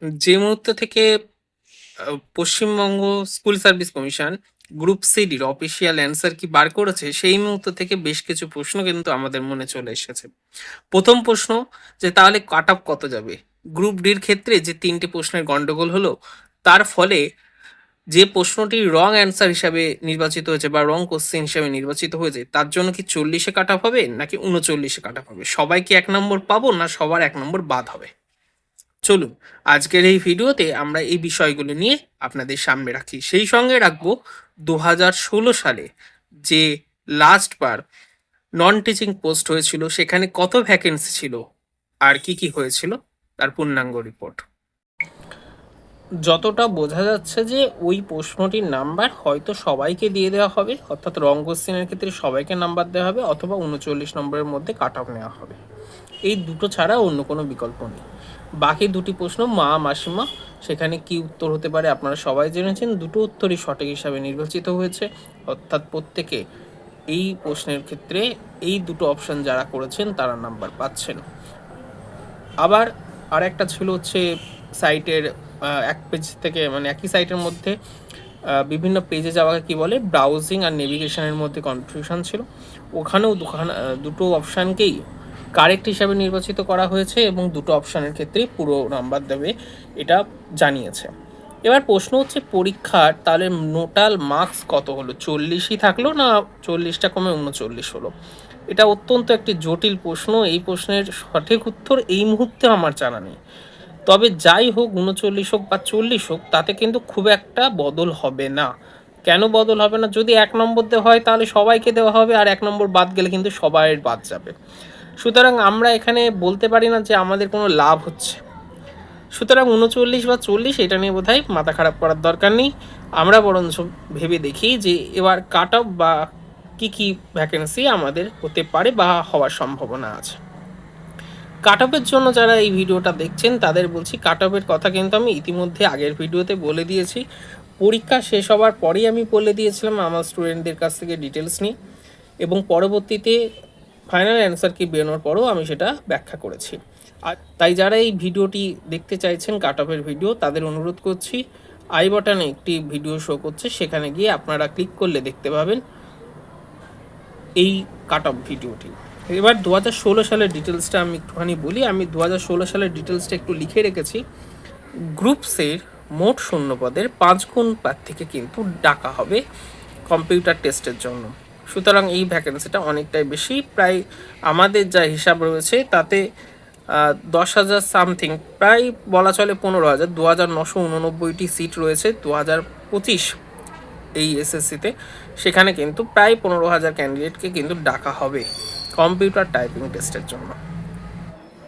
যে মুহূর্ত থেকে Paschimbanga school service commission group সিডির অফিসিয়াল অ্যান্সার কি বার করেছে, সেই মুহূর্ত থেকে বেশ কিছু প্রশ্ন কিন্তু আমাদের মনে চলে এসেছে। প্রথম প্রশ্ন, যে তাহলে কাট অফ কত যাবে? গ্রুপ ডির ক্ষেত্রে যে ৩টি প্রশ্নের গন্ডগোল হলো, তার ফলে যে প্রশ্নটি রং অ্যান্সার হিসাবে নির্বাচিত হয়েছে বা রং কোশ্চেন হিসাবে নির্বাচিত হয়েছে, তার জন্য কি ৪০-এ কাট অফ হবে নাকি ৩৯-এ কাট অফ হবে? সবাই কি ১ নম্বর পাবো না সবার ১ নম্বর বাদ হবে? চলুন আজকের এই ভিডিওতে আমরা এই বিষয়গুলো নিয়ে আপনাদের সামনে রাখি। সেই সঙ্গে রাখবো ২০১৬ সালে যে লাস্ট বার নন টিচিং পোস্ট হয়েছিল, সেখানে কত ভ্যাকেন্সি ছিল আর কি কি হয়েছিল তার পূর্ণাঙ্গ রিপোর্ট। যতটা বোঝা যাচ্ছে যে ওই প্রশ্নটির নাম্বার হয়তো সবাইকে দিয়ে দেওয়া হবে, অর্থাৎ রং কোশ্চেনের ক্ষেত্রে সবাইকে নাম্বার দেওয়া হবে, অথবা ৩৯ নম্বরের মধ্যে কাট অফ নেওয়া হবে। এই দুটো ছাড়া অন্য কোনো বিকল্প নেই। বাকি দুটি প্রশ্ন মা মাসিমা, সেখানে কি উত্তর হতে পারে আপনারা সবাই জেনেছেন। দুটো উত্তরই সঠিক হিসাবে নির্বাচিত হয়েছে, অর্থাৎ প্রত্যেকে এই প্রশ্নের ক্ষেত্রে এই দুটো অপশন যারা করেছেন তারা নাম্বার পাচ্ছেন। আবার আর একটা ছিল হচ্ছে সাইটের এক পেজ থেকে, মানে একই সাইটের মধ্যে বিভিন্ন পেজে যাওয়াকে কি বলে, ব্রাউজিং আর নেভিগেশনের মধ্যে কনফিউশন ছিল। ওখানেও দুটো অপশানকেই কারেক্ট হিসাবে নির্বাচিত করা হয়েছে এবং দুটো অপশানের ক্ষেত্রেই পুরো নাম্বার দেবে, এটা জানিয়েছে। এবার প্রশ্ন হচ্ছে পরীক্ষার তাহলে টোটাল মার্কস কত হলো? ৪০ই থাকলো না ৪০টা কমে ৩৯ হলো? এটা অত্যন্ত একটি জটিল প্রশ্ন। এই প্রশ্নের সঠিক উত্তর এই মুহূর্তে আমার জানা নেই। তবে যাই হোক, ৩৯ হোক বা ৪০ হোক, তাতে কিন্তু খুব একটা বদল হবে না। কেন বদল হবে না? যদি ১ নম্বর দেওয়া হয় তাহলে সবাইকে দেওয়া হবে, আর ১ নম্বর বাদ গেলে কিন্তু সবাই বাদ যাবে। সুতরাং আমরা এখানে বলতে পারি না যে আমাদের কোনো লাভ হচ্ছে। সুতরাং ৩৯ বা ৪০ এটা নিয়ে বোধহয় মাথা খারাপ করার দরকার নেই। আমরা বরঞ্চ ভেবে দেখি যে এবার কাট অফ বা কী কী ভ্যাকেন্সি আমাদের হতে পারে বা হওয়ার সম্ভাবনা আছে। কাট অফের জন্য যারা এই ভিডিওটা দেখছেন তাদের বলছি, কাট অফের কথা কিন্তু আমি ইতিমধ্যে আগের ভিডিওতে বলে দিয়েছি। পরীক্ষা শেষ হওয়ার পরেই আমি বলে দিয়েছিলাম আমার স্টুডেন্টদের কাছ থেকে ডিটেলস নিই, এবং পরবর্তীতে ফাইনাল অ্যান্সার কি বেরোনোর পরেও আমি সেটা ব্যাখ্যা করেছি। আর তাই যারা এই ভিডিওটি দেখতে চাইছেন কাট অফের ভিডিও, তাদের অনুরোধ করছি, আই বাটনে একটি ভিডিও শো করছে, সেখানে গিয়ে আপনারা ক্লিক করলে দেখতে পাবেন এই কাট অফ ভিডিওটি। এবার ২০১৬ সালের ডিটেলসটা আমি একটুখানি বলি। আমি ২০১৬ সালের ডিটেলসটা একটু লিখে রেখেছি। গ্রুপ সির মোট শূন্যপদের ৫ গুণ প্রার্থীকে কিন্তু ডাকা হবে কম্পিউটার টেস্টের জন্য। সুতরাং এই ভ্যাকেন্সিটা অনেকটাই বেশি, প্রায় আমাদের যা হিসাব রয়েছে তাতে ১০,০০০ সামথিং, প্রায় বলা চলে ১৫,০০০, ২,৯৮৯টি সিট রয়েছে ২০২৫ এই এসএসসিতে। সেখানে কিন্তু প্রায় ১৫,০০০ ক্যান্ডিডেটকে কিন্তু ডাকা হবে কম্পিউটার টাইপিং টেস্টের জন্য।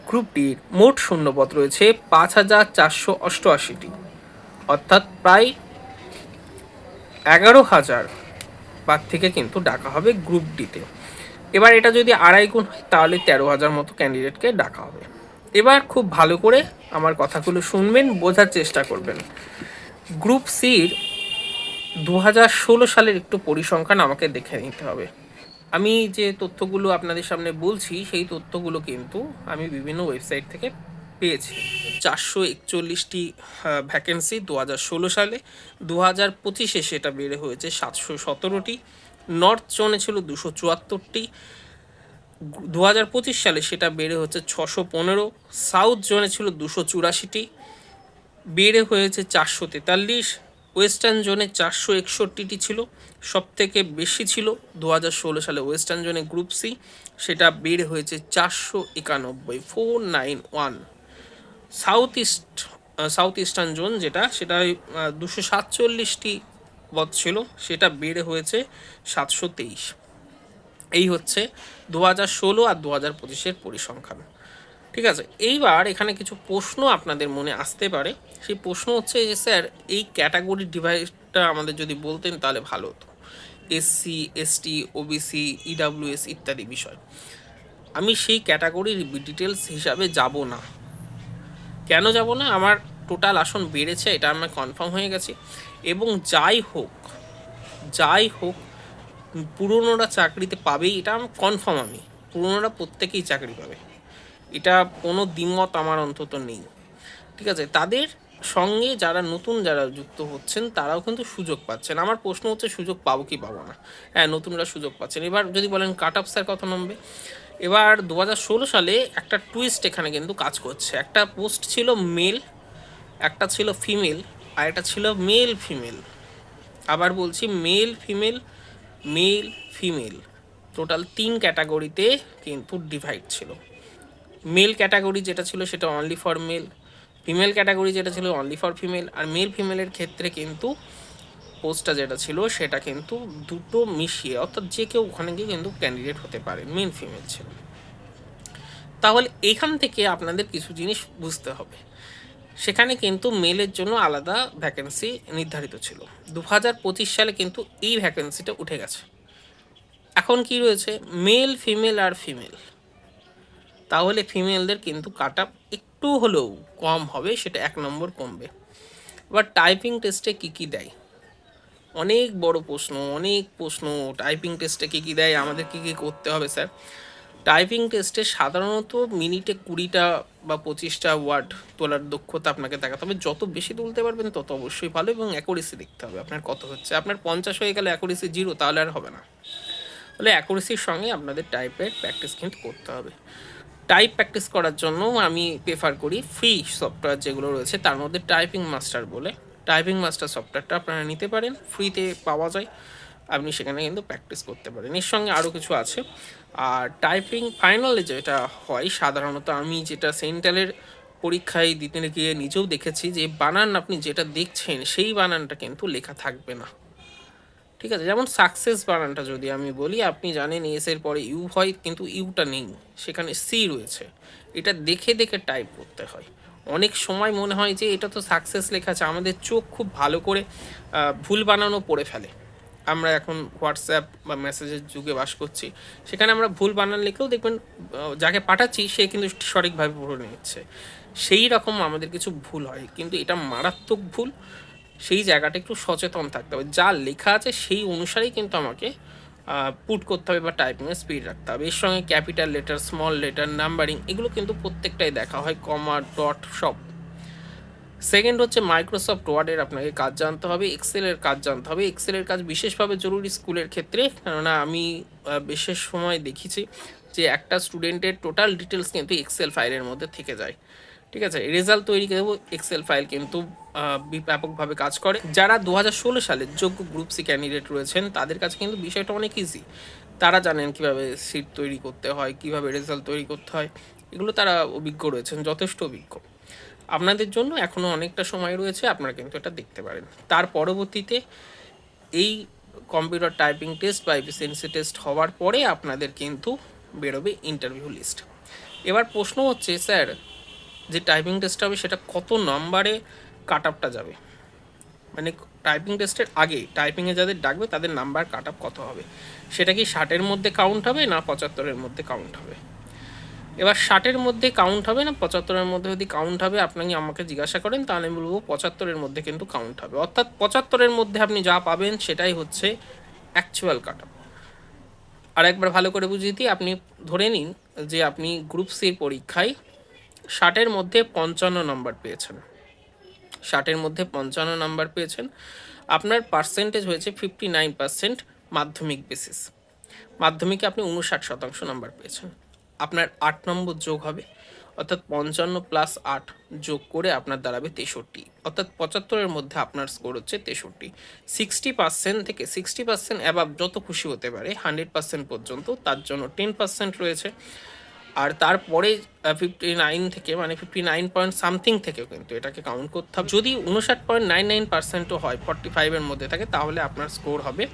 গ্রুপ ডির মোট শূন্যপদ রয়েছে ৫,৪৮৮টি, অর্থাৎ প্রায় ১১,০০০ প্রার্থীকে কিন্তু ডাকা হবে গ্রুপ ডিতে। এবার এটা যদি আড়াই গুণ হয় তাহলে ১৩,০০০ মতো ক্যান্ডিডেটকে ডাকা হবে। এবার খুব ভালো করে আমার কথাগুলো শুনবেন, বোঝার চেষ্টা করবেন। গ্রুপ সির ২০১৬ সালের একটু পরিসংখ্যান আমাকে দেখে নিতে হবে। আমি যে তথ্যগুলো আপনাদের সামনে বলছি সেই তথ্যগুলো কিন্তু আমি বিভিন্ন ওয়েবসাইট থেকে পেয়েছি। ৪৪১টি ভ্যাকেন্সি ২০১৬ সালে, ২০২৫-এ সেটা বেড়ে হয়েছে ৭১৭টি। নর্থ জোনে ছিল ২৭৪টি, ২০২৫ সালে সেটা বেড়ে হচ্ছে ৬১৫। সাউথ জোনে ছিল ২৮৪টি, বেড়ে হয়েছে ৪৪৩। ওয়েস্টার্ন জোনে ৪৬১টি ছিল, সবথেকে বেশি ছিল ২০১৬ সালে ওয়েস্টার্ন জোনে গ্রুপ সি, সেটা বেড়ে হয়েছে ৪৯১, 491। সাউথ ইস্টার্ন জোন সেটা ২৪৭টি পদ ছিল, সেটা বেড়ে হয়েছে ৭২৩। এই হচ্ছে ২০১৬ আর ২০২৫-এর পরিসংখ্যান। ঠিক আছে, এইবার এখানে কিছু প্রশ্ন আপনাদের মনে আসতে পারে। সেই প্রশ্ন হচ্ছে যে স্যার, এই ক্যাটাগরি ডিভাইডটা আমাদের যদি বলতেন তাহলে ভালো হতো, এসসি, এসটি, ওবিসি, ইডাব্লিউএস ইত্যাদি বিষয়। আমি সেই ক্যাটাগরির ডিটেলস হিসাবে যাব না। কেন যাব না? আমার টোটাল আসন বেড়েছে, এটা আমার কনফার্ম হয়ে গেছে। এবং যাই হোক পুরনোরা চাকরিতে পাবেই, এটা আমি কনফার্ম। আমি পুরনোরা প্রত্যেকেই চাকরি পাবে, এটা কোনো দ্বিমত আমার অন্তত নেই। ঠিক আছে, তাদের সঙ্গে যারা নতুন যারা যুক্ত হচ্ছেন তারাও কিন্তু সুযোগ পাচ্ছেন। আমার প্রশ্ন হচ্ছে সুযোগ পাবো কি পাবো না? হ্যাঁ, নতুনরা সুযোগ পাচ্ছেন। এবার যদি বলেন কাট অফ স্যার কত নামবে, এবার 2016 সালে একটা টুইস্ট এখানে কিন্তু কাজ করছে। একটা পোস্ট ছিল মেল, একটা ছিল ফিমেল, আর একটা ছিল মেল ফিমেল। আবার বলছি male female, male female, total 3 ক্যাটাগরিতে কিন্তু ডিভাইড ছিল। মেল ক্যাটাগরি যেটা ছিল সেটা only for male, female category যেটা ছিল অনলি ফর ফিমেল, আর মেল ফিমেলের ক্ষেত্রে কিন্তু পোস্টটা যেটা ছিল সেটা কিন্তু দুটো মিশিয়ে, অর্থাৎ যে কেউ ওখানে গিয়ে কিন্তু ক্যান্ডিডেট হতে পারে, মেল ফিমেল ছিল। তাহলে এখান থেকে আপনাদের কিছু জিনিস বুঝতে হবে। সেখানে কিন্তু মেলের জন্য আলাদা ভ্যাকেন্সি নির্ধারিত ছিল। 2025 সালে কিন্তু এই ভ্যাকেন্সিটা উঠে গেছে। এখন কি রয়েছে, মেল ফিমেল আর ফিমেল। তাহলে ফিমেলদের কিন্তু কাট আপ একটু হলেও কম হবে, সেটা 1 নম্বর কমবে। এবার টাইপিং টেস্টে কী কী দেয়, অনেক বড় প্রশ্ন, অনেক প্রশ্ন। টাইপিং টেস্টে কী কী দেয়, আমাদের কী কী করতে হবে স্যার? টাইপিং টেস্টে সাধারণত মিনিটে 20টা বা 25টা ওয়ার্ড তোলার দক্ষতা আপনাকে দেখাতে হবে। যত বেশি তুলতে পারবেন তত অবশ্যই ভালো, এবং অ্যাকুরেসি দেখতে হবে আপনার কত হচ্ছে। আপনার 50 হয়ে গেলে অ্যাকুরেসি 0, তাহলে আর হবে না। তাহলে অ্যাকুরেসির সঙ্গে আপনাদের টাইপের প্র্যাকটিস কিন্তু করতে হবে। টাইপ প্র্যাকটিস করার জন্য আমি প্রেফার করি ফ্রি সফটওয়্যার যেগুলো রয়েছে, তার মধ্যে টাইপিং মাস্টার বলে, টাইপিং মাস্টার সফটওয়্যারটা আপনারা নিতে পারেন, ফ্রিতে পাওয়া যায়। আপনি সেখানে কিন্তু প্র্যাকটিস করতে পারেন। এর সঙ্গে আরও কিছু আছে। আর টাইপিং ফাইনালে যেটা হয় সাধারণত, আমি যেটা সেন্ট্রালের পরীক্ষায় দিতে গিয়ে নিজেও দেখেছি, যে বানান আপনি যেটা দেখছেন সেই বানানটা কিন্তু লেখা থাকবে না। ঠিক আছে, যেমন সাকসেস বানানটা যদি আমি বলি, আপনি জানেন এস এর পরে ইউ হয়, কিন্তু ইউটা নেই, সেখানে সি রয়েছে। এটা দেখে দেখে টাইপ করতে হয়। অনেক সময় মনে হয় যে এটা তো সাকসেস লেখা আছে, আমাদের চোখ খুব ভালো করে ভুল বানানো পড়ে ফেলে। আমরা এখন হোয়াটসঅ্যাপ বা মেসেজের যুগে বাস করছি, সেখানে আমরা ভুল বানান লিখেও দেখবেন যাকে পাঠাচ্ছি সে কিন্তু সঠিকভাবে পড়ে নিচ্ছে। সেই রকম আমাদের কিছু ভুল হয়, কিন্তু এটা মারাত্মক ভুল। সেই জায়গাটা একটু সচেতন থাকতে হবে, যা লেখা আছে সেই অনুসারেই কিন্তু আমাকে পুট করতে হবে বা টাইপিংয়ের স্পিড রাখতে হবে। এর সঙ্গে capital letter, small letter, numbering, এগুলো কিন্তু প্রত্যেকটাই দেখা হয়, কমা, ডট, সব। সেকেন্ড হচ্ছে মাইক্রোসফট ওয়ার্ডের আপনাকে কাজ জানতে হবে, এক্সেলের কাজ জানতে হবে। এক্সেলের কাজ বিশেষভাবে জরুরি স্কুলের ক্ষেত্রে, কেননা আমি বিশেষ সময় দেখেছি যে একটা স্টুডেন্টের টোটাল ডিটেলস কিন্তু এক্সেল ফাইলের মধ্যে থেকে যায়। ঠিক আছে, রেজাল্ট তৈরি করেও এক্সেল ফাইল কিন্তু ব্যাপকভাবে কাজ করে। যারা 2016 সালের যোগ্য গ্রুপ সি ক্যান্ডিডেট রয়েছেন তাদের কাছে কিন্তু বিষয়টা অনেক ইজি। তারা জানেন কিভাবে সিট তৈরি করতে হয়, কিভাবে রেজাল্ট তৈরি করতে হয়, এগুলো তারা অভিজ্ঞ রয়েছেন, যথেষ্ট অভিজ্ঞ। আপনাদের জন্য এখনও অনেকটা সময় রয়েছে, আপনারা কিন্তু এটা দেখতে পারেন। তার পরবর্তীতে এই কম্পিউটার টাইপিং টেস্ট বা এফিসিয়েন্সি টেস্ট হওয়ার পরে আপনাদের কিন্তু বেরোবে ইন্টারভিউ লিস্ট। এবার প্রশ্ন হচ্ছে, স্যার যে টাইপিং টেস্ট হবে সেটা কত নম্বরে কাট আপটা যাবে, মানে টাইপিং টেস্টের আগে টাইপিংয়ে যাদের ডাকবে তাদের নাম্বার কাট আপ কত হবে? সেটা কি 60-এর মধ্যে কাউন্ট হবে না 75-এর মধ্যে কাউন্ট হবে? এবার 60-এর মধ্যে কাউন্ট হবে না 75-এর মধ্যে যদি কাউন্ট হবে, আপনাকে আমাকে জিজ্ঞাসা করেন তাহলে আমি বলবো 75-এর মধ্যে কিন্তু কাউন্ট হবে। অর্থাৎ 75-এর মধ্যে আপনি যা পাবেন সেটাই হচ্ছে অ্যাকচুয়াল কাট আপ। আর একবার ভালো করে বুঝিয়ে দিই, আপনি ধরে নিন যে আপনি গ্রুপ সির পরীক্ষায় 60-এর মধ্যে 55 নম্বর পেয়েছেন, 60-এর মধ্যে 55 নাম্বার পেয়েছেন, আপনার পার্সেন্টেজ হয়েছে 59% মাধ্যমিক বেসিস। মাধ্যমিকে আপনি 59% নাম্বার পেয়েছেন, আপনার 8 নম্বর যোগ হবে, অর্থাৎ 55 প্লাস 8 যোগ করে আপনার দাঁড়াবে 63, অর্থাৎ 75-এর মধ্যে আপনার স্কোর হচ্ছে 63। 60% থেকে 60% অ্যাবাভ যত খুশি হতে পারে, 100% পর্যন্ত, তার জন্য 10% রয়েছে। আর তারপরে 59 থেকে, মানে 59 পয়েন্ট সামথিং থেকেও কিন্তু এটাকে কাউন্ট করতে হবে। যদি 59.99%ও হয়, 45-এর মধ্যে থাকে, তাহলে আপনার স্কোর হবে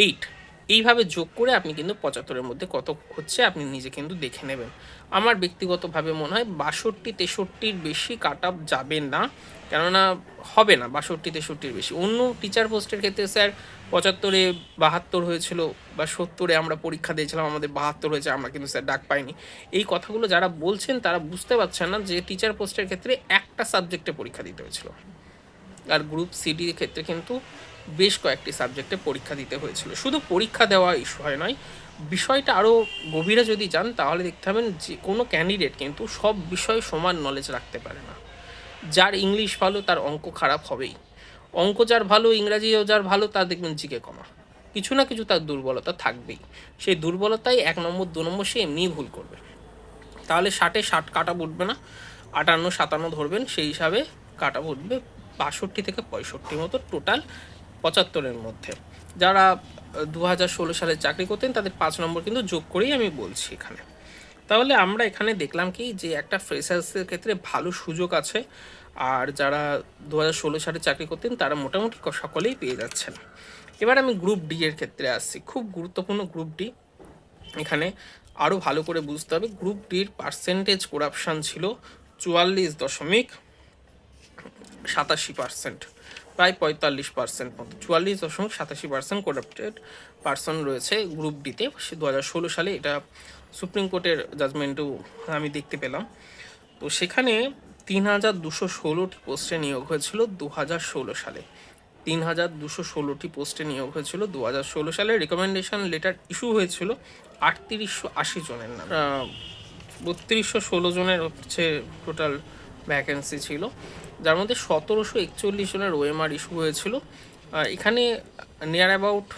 8। এইভাবে যোগ করে আপনি কিন্তু 75-এর মধ্যে কত হচ্ছে আপনি নিজে কিন্তু দেখে নেবেন। আমার ব্যক্তিগতভাবে মনে হয় 62-63-র বেশি কাট আপ যাবে না, কেননা হবে না 62-63-র বেশি। অন্য টিচার পোস্টের ক্ষেত্রে স্যার 75-এ 72 হয়েছিল বা 70-এ আমরা পরীক্ষা দিয়েছিলাম, আমাদের 72 হয়েছে, আমরা কিন্তু স্যার ডাক পাইনি। এই কথাগুলো যারা বলছেন তারা বুঝতে পারছেন না যে টিচার পোস্টের ক্ষেত্রে একটা সাবজেক্টে পরীক্ষা দিতে হয়েছিল, আর গ্রুপ সিডির ক্ষেত্রে কিন্তু বেশ কয়েকটি সাবজেক্টে পরীক্ষা দিতে হয়েছিল। শুধু পরীক্ষা দেওয়া বিষয় নয়, বিষয়টা আরও গভীরে যদি যান তাহলে দেখতে পাবেন যে কোনো ক্যান্ডিডেট কিন্তু সব বিষয়ে সমান নলেজ রাখতে পারে না। যার ইংলিশ ভালো তার অঙ্ক খারাপ হবেই, অঙ্ক যার ভালো ইংরাজিও যার ভালো তার দেখবেন জিকে কমা, কিছু না কিছু তার দুর্বলতা থাকবেই, সেই দুর্বলতাই 1 নম্বর 2 নম্বর সে এমনিই ভুল করবে। তাহলে 60-এ 60 কাটা উঠবে না, 58-57 ধরবেন, সেই হিসাবে কাটা উঠবে 62 থেকে 65 মতো, টোটাল 75-এর মধ্যে। যারা 2016 সালে চাকরি করতেন তাদের 5 নম্বর কিন্তু যোগ করেই আমি বলছি এখানে। তাহলে আমরা এখানে দেখলাম কি যে একটা ফ্রেশার্সের ক্ষেত্রে ভালো সুযোগ আছে, আর যারা 2016 সালে চাকরি করতেন তারা মোটামুটি সকলেই পেয়ে যাচ্ছেন। এবার আমি গ্রুপ ডি এর ক্ষেত্রে আসছি, খুব গুরুত্বপূর্ণ গ্রুপ ডি। এখানে আরও ভালো করে বুঝতে হবে, গ্রুপ ডির পার্সেন্টেজ করাপশান ছিল 44.87%, প্রায় 45% মতো, 44.87% করাপ্টেড পার্সন রয়েছে গ্রুপ ডিতে। 2016 সালে এটা সুপ্রিম কোর্টের জাজমেন্টেও আমি দেখতে পেলাম। তো সেখানে 3216টি পোস্টে নিয়োগ হয়েছিল 2016 সালে, 3216টি পোস্টে নিয়োগ হয়েছিল 2016 সালে। রিকমেন্ডেশন লেটার ইস্যু হয়েছিল 3880 জনের নাম, 3216 জনের হচ্ছে টোটাল ভ্যাকেন্সি ছিল, যার মধ্যে 1741 জনের ওএমআর ইস্যু হয়েছিল। এখানে নিয়ার অ্যাবাউট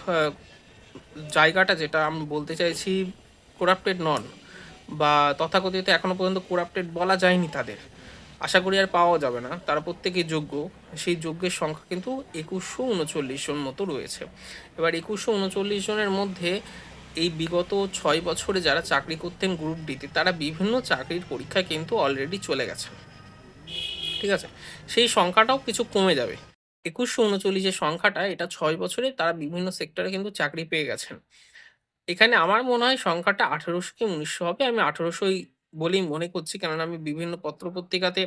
জায়গাটা যেটা আমি বলতে চাইছি, করাপ্টেড নন বা তথাকথিত এখনও পর্যন্ত করাপ্টেড বলা যায়নি তাদের, আশা করি আর পাওয়া যাবে না, তারা প্রত্যেকেই যোগ্য, সেই যোগ্যের সংখ্যা কিন্তু 2139 জন মতো রয়েছে। এবার 2139 জনের মধ্যে এই বিগত 6 বছরে যারা চাকরি করতেন গ্রুপ ডিতে তারা বিভিন্ন চাকরির পরীক্ষায় কিন্তু অলরেডি চলে গেছে, ঠিক আছে, সেই সংখ্যাটাও কিছু কমে যাবে। 2139 যে সংখ্যাটা, এটা 6 বছরে তারা বিভিন্ন সেক্টরে কিন্তু চাকরি পেয়ে গেছেন। এখানে আমার মনে হয় সংখ্যাটা 1800 কি 1900 হবে, আমি 1800ই বলেই মনে করছি, কেননা আমি বিভিন্ন পত্রপত্রিকাতে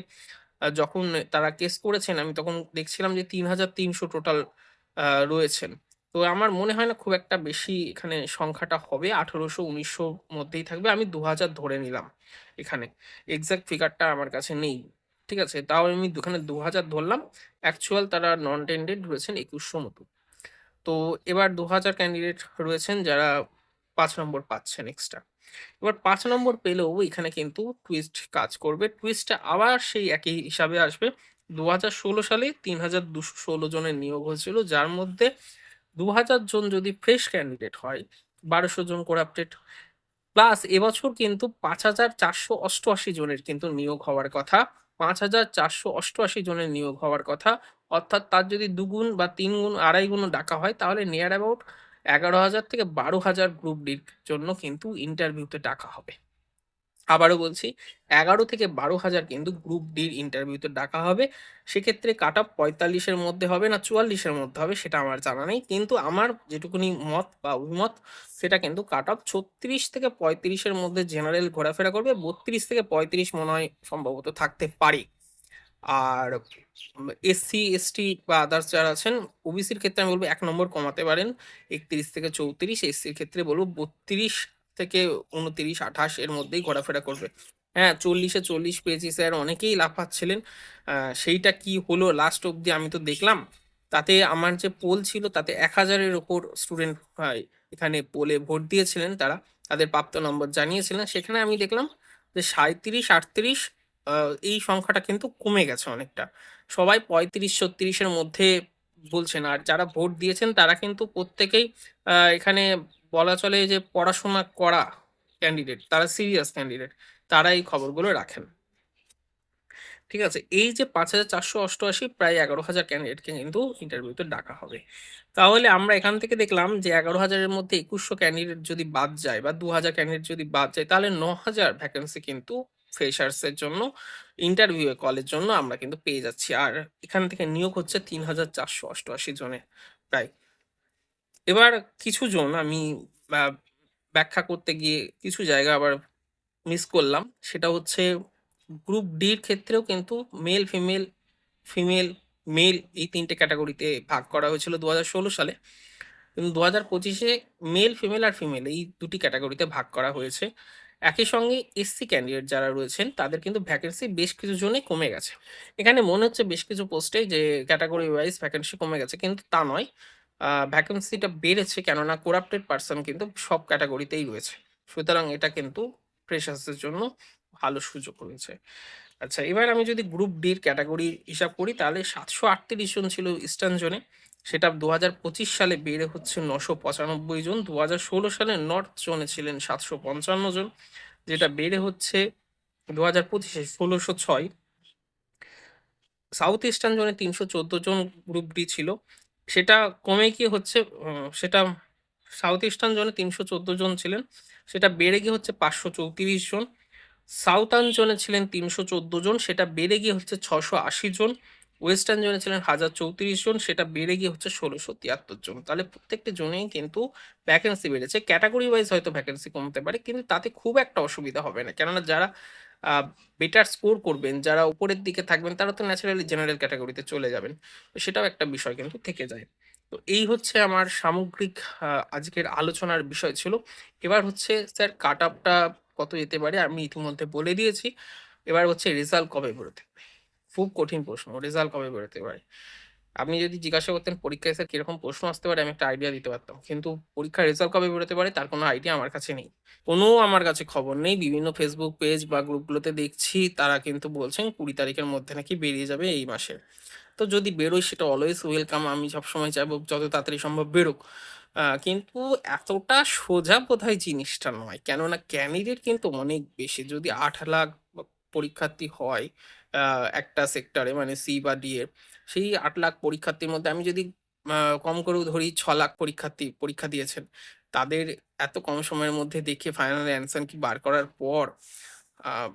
যখন তারা কেস করেছেন আমি তখন দেখছিলাম যে 3300 টোটাল রয়েছেন। তো আমার মনে হয় না খুব একটা বেশি এখানে সংখ্যাটা হবে, 1800-1900 মধ্যেই থাকবে, আমি 2000 ধরে নিলাম এখানে, এক্সাক্ট ফিগারটা আমার কাছে নেই, ঠিক আছে, তাও আমি এখানে 2000 ধরলাম, অ্যাকচুয়াল তারা নন টেন্ডেড রয়েছেন 2100 মতো। তো এবার 2000 ক্যান্ডিডেট রয়েছেন যারা 5 নম্বর পাচ্ছেন এক্সট্রা। এবার 5 নম্বর পেলেও এখানে কিন্তু টুইস্ট কাজ করবে, টুইস্টটা আবার সেই একই হিসাবে আসবে। 2016 সালে 3216 জনের নিয়োগ হয়েছিল, যার মধ্যে 2000 জন যদি ফ্রেশ ক্যান্ডিডেট হয়, 1200 জন করাপ্টেড, প্লাস এবছর কিন্তু 5488 জনের কিন্তু নিয়োগ হওয়ার কথা, 5488 জনের নিয়োগ হওয়ার কথা, অর্থাৎ তার যদি 2 গুণ বা 3 গুণ 2.5 গুণও ডাকা হয় তাহলে নিয়ার অ্যাবাউট 11,000 থেকে 12,000 গ্রুপ ডির জন্য কিন্তু ইন্টারভিউতে ডাকা হবে। আবারও বলছি, 11 থেকে 12,000 কিন্তু গ্রুপ ডির ইন্টারভিউতে ডাকা হবে। সেক্ষেত্রে কাট অফ 45-এর মধ্যে হবে না 44-এর মধ্যে হবে সেটা আমার জানা নেই। কিন্তু আমার যেটুকুনি মত বা অভিমত, সেটা কিন্তু কাট অফ 36 থেকে 35-এর মধ্যে জেনারেল ঘোরাফেরা করবে। 32 থেকে 35 মনে হয় সম্ভবত থাকতে পারে। আর এসসি, এসটি বা আদার্স যারা আছেন, ওবিসির ক্ষেত্রে আমি বলব 1 নম্বর কমাতে পারেন 31 থেকে 34, এসসির ক্ষেত্রে বলব 32 থেকে 29, 28 এর মধ্যেই ঘোরাফেরা করবে। হ্যাঁ, 40-এ 40 পেয়েছি স্যার অনেকেই লাফাচ্ছিলেন। সেইটা কি হলো লাস্ট অব্দি আমি তো দেখলাম। তাতে আমার যে পোল ছিল তাতে 1000 এর উপর স্টুডেন্ট এখানে পোলে ভোট দিয়েছিলেন, তারা তাদের প্রাপ্ত নম্বর জানিয়েছিলেন। সেখানে আমি দেখলাম যে 37, 38 এই সংখ্যাটা কিন্তু কমে গেছে অনেকটা। সবাই 35-36 এর মধ্যে বলছেন। আর যারা ভোট দিয়েছেন তারা কিন্তু প্রত্যেকেই এখানে বলা চলে যে পড়াশোনা করা ক্যান্ডিডেট, তারা সিরিয়াস ক্যান্ডিডেট, তারা এই খবরগুলো রাখেন। ঠিক আছে? এই যে 5488 প্রায় 11,000 ক্যান্ডিডেটকে কিন্তু ইন্টারভিউতে ডাকা হবে। তাহলে আমরা এখান থেকে দেখলাম যে 11,000 এর মধ্যে 2100 ক্যান্ডিডেট যদি বাদ যায় বা 2000 ক্যান্ডিডেট যদি বাদ যায় তাহলে 9,000 ভ্যাকেন্সি কিন্তু ফ্রেশার্স এর জন্য, ইন্টারভিউ কলের জন্য আমরা কিন্তু পেয়ে যাচ্ছি। আর এখান থেকে নিয়োগ হচ্ছে 3488 জনের প্রায়। এবার কিছু জন আমি আ ব্যাখ্যা করতে গিয়ে কিছু জায়গা আবার মিস করলাম। সেটা হচ্ছে গ্রুপ ডির ক্ষেত্রেও কিন্তু মেল, ফিমেল, ফিমেল, মেল এই ৩ টে ক্যাটেগরিতে ভাগ করা হয়েছিল ২০১৬ সালে। কিন্তু ২০২৫-এ মেল, ফিমেল আর ফিমেল এই ২ টি ক্যাটেগরিতে ভাগ করা হয়েছে। একই সঙ্গে এসসি ক্যান্ডিডেট যারা রয়েছেন তাদের কিন্তু ভ্যাকেন্সি বেশ কিছু জনে কমে গেছে। এখানে মনে হচ্ছে বেশ কিছু পোস্টে যে ক্যাটেগরি ওয়াইজ ভ্যাকেন্সি কমে গেছে, কিন্তু তা নয়। ভ্যাকেন্সিটা বেড়েছে, কেননা করাপ্টেড পারসন কিন্তু সব ক্যাটেগরিতেই রয়েছে। সুতরাং এটা কিন্তু ফ্রেশার্সদের জন্য ভালো সুযোগ রয়েছে। আচ্ছা, এবার আমি যদি গ্রুপ ডির ক্যাটাগরি হিসাব করি তাহলে 738 জন ছিল ইস্টার্ন জোনে। সেটা 2025 সালে বেড়ে হচ্ছে 995 জন। 2016 সালে নর্থ জোনে ছিলেন 755 জন, যেটা বেড়ে হচ্ছে 2025-এ 1606। সাউথ ইস্টার্ন জোনে 314 জন গ্রুপ ডি ছিল। সেটা কমে গিয়ে হচ্ছে সেটা সাউথ ইস্টার্ন জোনে 314 জন ছিলেন। সেটা বেড়ে গিয়ে হচ্ছে 534 জন। সাউথার্ন জোনে ছিলেন 314 জন, সেটা বেড়ে গিয়ে হচ্ছে 680 জন। ওয়েস্টার্ন জোনে ছিলেন 1034 জন, সেটা বেড়ে গিয়ে হচ্ছে 1673 জন। তাহলে প্রত্যেকটা জোনেই কিন্তু ভ্যাকেন্সি বেড়েছে। ক্যাটাগরি ওয়াইজ হয়তো ভ্যাকেন্সি কমতে পারে, কিন্তু তাতে খুব একটা অসুবিধা হবে না, কেননা যারা বেটার স্কোর করবেন, যারা উপরের দিকে থাকবেন, তারা তো ন্যাচারালি জেনারেল ক্যাটাগরিতে চলে যাবেন। তো সেটাও একটা বিষয় কিন্তু থেকে যায়। তো এই হচ্ছে আমার সামগ্রিক আজকের আলোচনার বিষয় ছিল। এবার হচ্ছে স্যার কাট আপটা কত যেতে পারে আমি ইতিমধ্যে বলে দিয়েছি। এবার হচ্ছে রেজাল্ট কবে বেরোতে পারে? খুব কঠিন প্রশ্ন, রেজাল্ট কবে বেরোতে পারে। আপনি যদি জিজ্ঞাসা করতেন পরীক্ষায় স্যার কিরকম প্রশ্ন আসতে পারে, আমি একটা আইডিয়া দিতে পারতাম, কিন্তু পরীক্ষার রেজাল্ট কবে বেরোতে পারে তার কোনো আইডিয়া আমার কাছে নেই। কোনো আমার কাছে খবর নেই। বিভিন্ন ফেসবুক পেজ বা গ্রুপগুলোতে দেখছি তারা কিন্তু বলছেন 20 তারিখের মধ্যে নাকি বেরিয়ে যাবে এই মাসে। তো যদি বেরোয় সেটা অলওয়েজ ওয়েলকাম, আমি সবসময় চাইবো যত তাড়াতাড়ি সম্ভব বেরোক। কিন্তু এতটা সোজা বোধহয় জিনিসটা নয়, কেননা ক্যান্ডিডেট কিন্তু অনেক বেশি। যদি 8 লাখ পরীক্ষার্থী হয় একটা সেক্টরে, মানে সি বা ডি এর, সেই 8 লাখ পরীক্ষার্থীর মধ্যে আমি যদি কম করেও ধরি 6 লাখ পরীক্ষার্থী পরীক্ষা দিয়েছেন, তাদের এত কম সময়ের মধ্যে দেখে ফাইনাল অ্যান্সার কি বার করার পর আহ,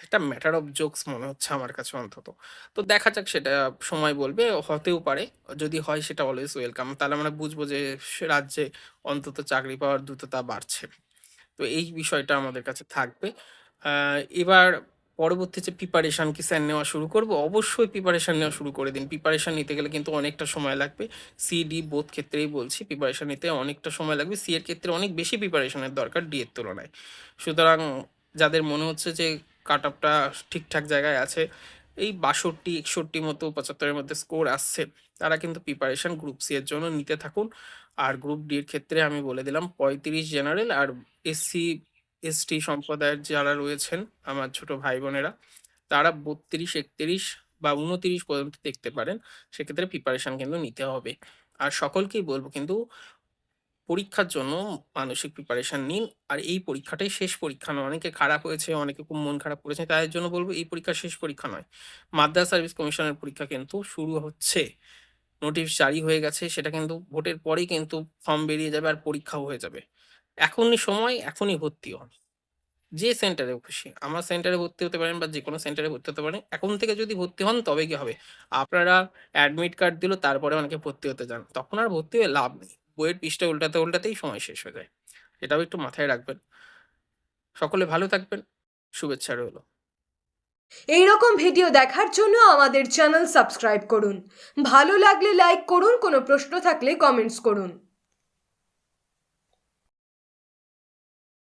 এটা ম্যাটার অফ জোকস মনে হচ্ছে আমার কাছে অন্তত। তো দেখা যাক, সেটা সময় বলবে, হতেও পারে। যদি হয় সেটা অলওয়েজ ওয়েলকাম, তাহলে আমরা বুঝবো যে রাজ্যে অন্তত চাকরি পাওয়ার দ্রুততা বাড়ছে। তো এই বিষয়টা আমাদের কাছে থাকবে। এবার পরবর্তী যে প্রিপারেশন কি স্যার নেওয়া শুরু করব? অবশ্যই প্রিপারেশন নেওয়া শুরু করে দিন। প্রিপারেশন নিতে গেলে কিন্তু অনেকটা সময় লাগবে। সি ডি বোথ ক্ষেত্রেই বলছি, প্রিপারেশন নিতে অনেকটা সময় লাগবে। সি এর ক্ষেত্রে অনেক বেশি প্রিপারেশনের দরকার ডি এর তুলনায়। সুতরাং যাদের মনে হচ্ছে যে কাট আপটা ঠিকঠাক জায়গায় আছে, এই 62, 61 মতো 75-এর মধ্যে স্কোর আসছে, তারা কিন্তু প্রিপারেশন গ্রুপ সি এর জন্য নিতে থাকুন। আর গ্রুপ ডি এর ক্ষেত্রে আমি বলে দিলাম 35 জেনারেল আর এসসি এসটি সম্প্রদায়ের যারা রয়েছেন আমার ছোট ভাই বোনেরা, তারা 32, 31 বা 29 পর্যন্ত দেখতে পারেন। সেক্ষেত্রে প্রিপারেশন কিন্তু নিতে হবে। আর সকলকেই বলবো কিন্তু পরীক্ষার জন্য মানসিক প্রিপারেশন নিন। আর এই পরীক্ষাটাই শেষ পরীক্ষা নয়। অনেকে খারাপ হয়েছে, অনেকে খুব মন খারাপ করেছে, তাদের জন্য বলবো এই পরীক্ষা শেষ পরীক্ষা নয়। মাদ্রাস সার্ভিস কমিশনের পরীক্ষা কিন্তু শুরু হচ্ছে। নোটিশ জারি হয়ে গেছে, সেটা কিন্তু ভোটের পরেই কিন্তু ফর্ম বেরিয়ে যাবে আর পরীক্ষাও হয়ে যাবে। এখনই সময়, এখনই ভর্তি হন। যে সেন্টারে খুশি, আমার সেন্টারে ভর্তি হতে পারেন বা যেকোনো সেন্টারে ভর্তি হতে পারেন। এখন থেকে যদি ভর্তি হন তবে কি হবে, আপনারা অ্যাডমিট কার্ড দিল তারপরে অনেকে ভর্তি হতে যান, তখন আর ভর্তি হয়ে লাভ নেই। বইয়ের পৃষ্ঠা উল্টাতে উল্টাতেই সময় শেষ হয়ে যায়। এটাও একটু মাথায় রাখবেন। সকলে ভালো থাকবেন, শুভেচ্ছা রইল। এই রকম ভিডিও দেখার জন্য আমাদের চ্যানেল সাবস্ক্রাইব করুন। ভালো লাগলে লাইক করুন, কোনো প্রশ্ন থাকলে কমেন্টস করুন।